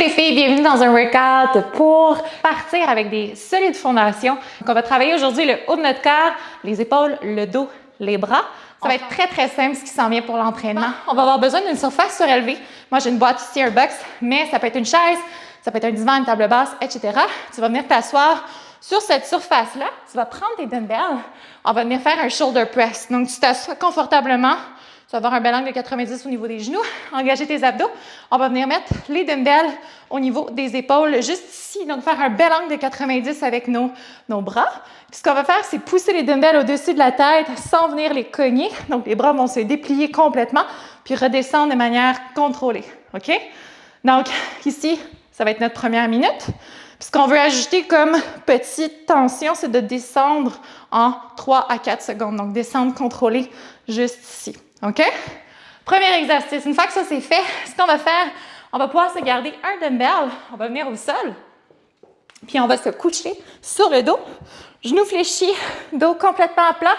les filles, bienvenue dans un workout pour partir avec des solides fondations. Donc, on va travailler aujourd'hui le haut de notre corps, les épaules, le dos, les bras. Ça va être très simple ce qui s'en vient pour l'entraînement. On va avoir besoin d'une surface surélevée. Moi, j'ai une boîte ici, un box, mais ça peut être une chaise, ça peut être un divan, une table basse, etc. Tu vas venir t'asseoir sur cette surface-là. Tu vas prendre tes dumbbells. On va venir faire un shoulder press. Donc, tu t'assois confortablement. Tu vas avoir un bel angle de 90 au niveau des genoux, engager tes abdos. On va venir mettre les dumbbells au niveau des épaules, juste ici. Donc, faire un bel angle de 90 avec nos bras. Puis, ce qu'on va faire, c'est pousser les dumbbells au-dessus de la tête sans venir les cogner. Donc, les bras vont se déplier complètement, puis redescendre de manière contrôlée. OK? Donc, ici, ça va être notre première minute. Puis, ce qu'on veut ajouter comme petite tension, c'est de descendre en 3 à 4 secondes. Donc, descendre contrôlée juste ici. OK? Premier exercice. Une fois que ça c'est fait, ce qu'on va faire, on va pouvoir se garder un dumbbell. On va venir au sol. Puis on va se coucher sur le dos. Genoux fléchis, dos complètement à plat.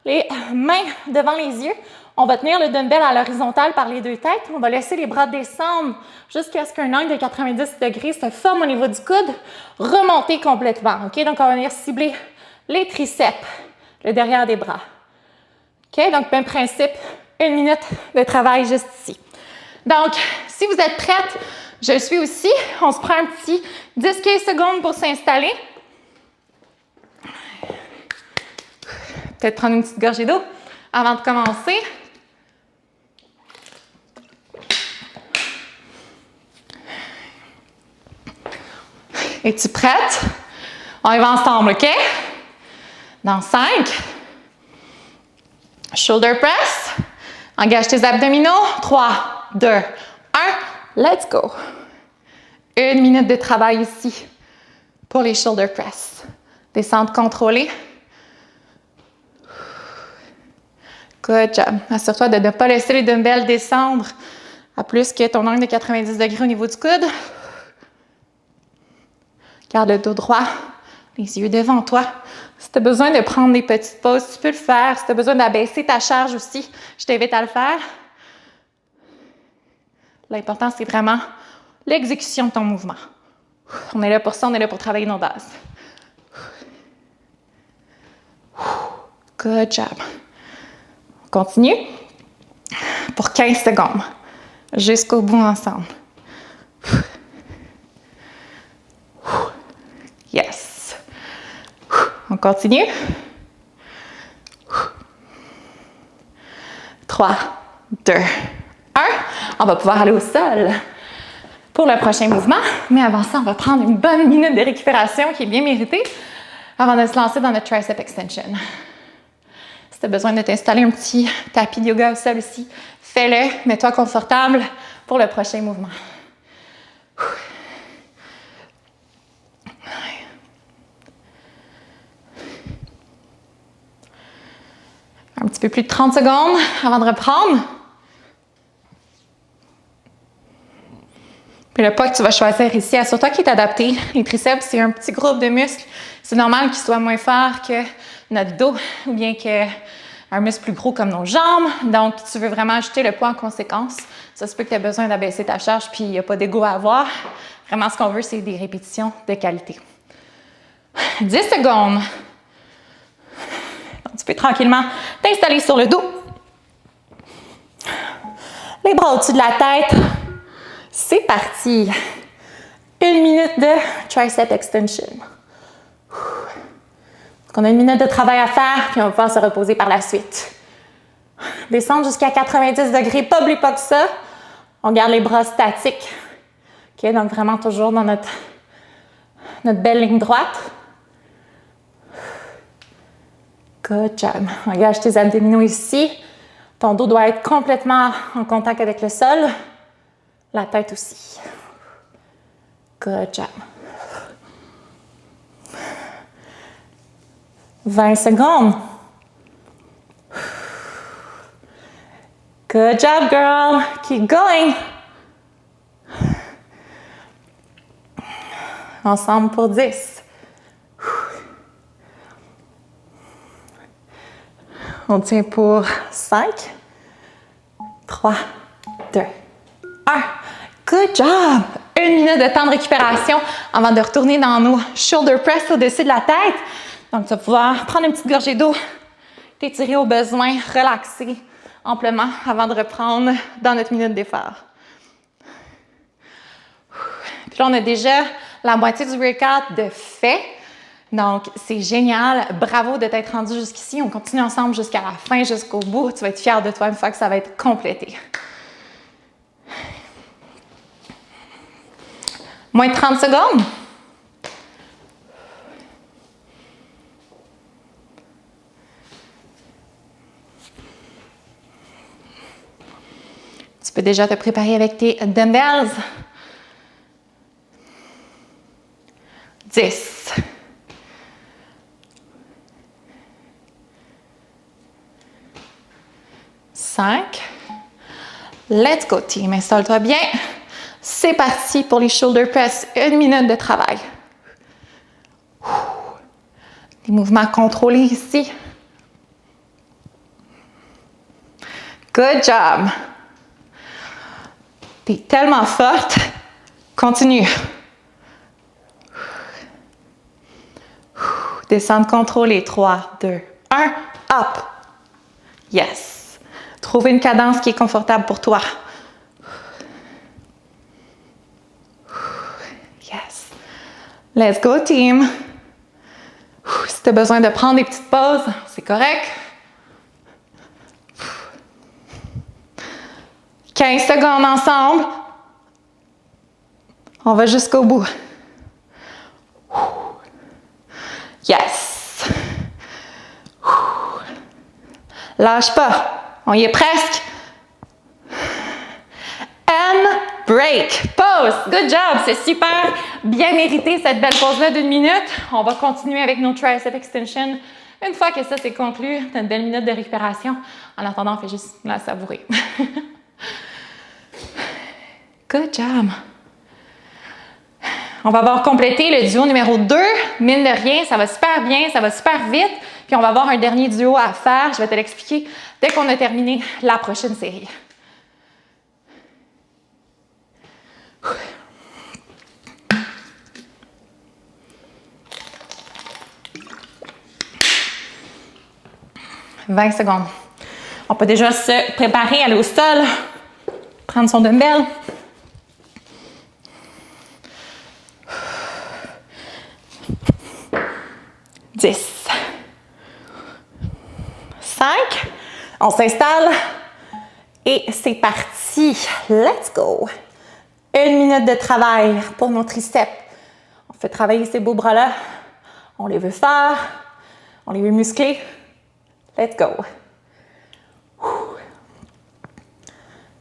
Les mains devant les yeux. On va tenir le dumbbell à l'horizontale par les deux têtes. On va laisser les bras descendre jusqu'à ce qu'un angle de 90 degrés se forme au niveau du coude. Remonter complètement. OK? Donc on va venir cibler les triceps, le derrière des bras. OK? Donc, même principe, 1 minute de travail juste ici. Donc, si vous êtes prête, je suis aussi. On se prend un petit 10-15 secondes pour s'installer. Peut-être prendre une petite gorgée d'eau avant de commencer. Es-tu prête? On y va ensemble, OK? Dans 5. Shoulder press. Engage tes abdominaux. 3, 2, 1. Let's go. 1 minute de travail ici pour les shoulder press. Descente contrôlée. Good job. Assure-toi de ne pas laisser les dumbbells descendre à plus que ton angle de 90 degrés au niveau du coude. Garde le dos droit, les yeux devant toi. Si tu as besoin de prendre des petites pauses, tu peux le faire. Si tu as besoin d'abaisser ta charge aussi, je t'invite à le faire. L'important, c'est vraiment l'exécution de ton mouvement. On est là pour ça, on est là pour travailler nos bases. Good job. On continue pour 15 secondes, jusqu'au bout ensemble. Yes. On continue. 3, 2, 1. On va pouvoir aller au sol pour le prochain mouvement. Mais avant ça, on va prendre une bonne minute de récupération qui est bien méritée avant de se lancer dans notre tricep extension. Si tu as besoin de t'installer un petit tapis de yoga au sol ici, fais-le. Mets-toi confortable pour le prochain mouvement. Un petit peu plus de 30 secondes avant de reprendre. Puis le poids que tu vas choisir ici, assure-toi qu'il est adapté. Les triceps, c'est un petit groupe de muscles. C'est normal qu'ils soient moins forts que notre dos ou bien qu'un muscle plus gros comme nos jambes. Donc, tu veux vraiment ajouter le poids en conséquence. Ça se peut que tu aies besoin d'abaisser ta charge puis il n'y a pas d'ego à avoir. Vraiment, ce qu'on veut, c'est des répétitions de qualité. 10 secondes. Donc, tu peux tranquillement t'installer sur le dos. Les bras au-dessus de la tête. C'est parti. 1 minute de tricep extension. Donc, on a 1 minute de travail à faire, puis on va pouvoir se reposer par la suite. Descendre jusqu'à 90 degrés, pas plus pas que ça. On garde les bras statiques. OK, donc vraiment toujours dans notre belle ligne droite. Good job. Engage tes abdominaux ici. Ton dos doit être complètement en contact avec le sol. La tête aussi. Good job. 20 secondes. Good job, girl. Keep going. Ensemble pour 10. On tient pour 5, 3, 2, 1. Good job! 1 minute de temps de récupération avant de retourner dans nos shoulder press au-dessus de la tête. Donc, tu vas pouvoir prendre une petite gorgée d'eau, t'étirer au besoin, relaxer amplement avant de reprendre dans notre minute d'effort. Puis là, on a déjà la moitié du workout de fait. Donc, c'est génial. Bravo de t'être rendu jusqu'ici. On continue ensemble jusqu'à la fin, jusqu'au bout. Tu vas être fier de toi une fois que ça va être complété. Moins de 30 secondes. Tu peux déjà te préparer avec tes dumbbells. 10. 5. Let's go, team. Installe-toi bien. C'est parti pour les shoulder press. 1 minute de travail. Des mouvements contrôlés ici. Good job. T'es tellement forte. Continue. Descente contrôlée. 3, 2, 1. Up. Yes. Trouve une cadence qui est confortable pour toi. Yes. Let's go, team. Si tu as besoin de prendre des petites pauses, c'est correct. 15 secondes ensemble. On va jusqu'au bout. Yes. Lâche pas. On y est presque. And break. Pause. Good job. C'est super bien mérité cette belle pause-là d'1 minute. On va continuer avec nos tricep extension. Une fois que ça c'est conclu, tu as une belle minute de récupération. En attendant, on fait juste la savourer. Good job. On va avoir complété le duo numéro 2. Mine de rien, ça va super bien, ça va super vite. Puis on va avoir un dernier duo à faire. Je vais te l'expliquer dès qu'on a terminé la prochaine série. « 20 secondes. On peut déjà se préparer, aller au sol, prendre son dumbbell. 10. 5. On s'installe et c'est parti. Let's go. 1 minute de travail pour nos triceps. On fait travailler ces beaux bras-là. On les veut faire. On les veut muscler. Let's go.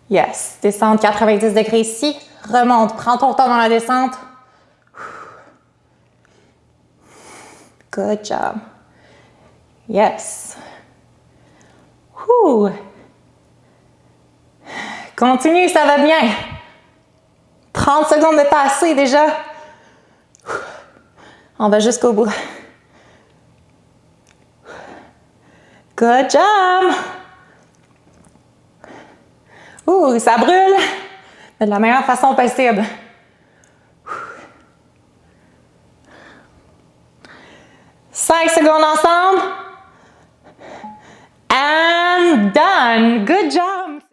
Yes. Descente 90 degrés ici. Remonte. Prends ton temps dans la descente. Good job. Yes. Continue, ça va bien. 30 secondes de passé déjà. On va jusqu'au bout. Good job. Ça brûle. De la meilleure façon possible. 5 secondes ensemble. And done. Good job.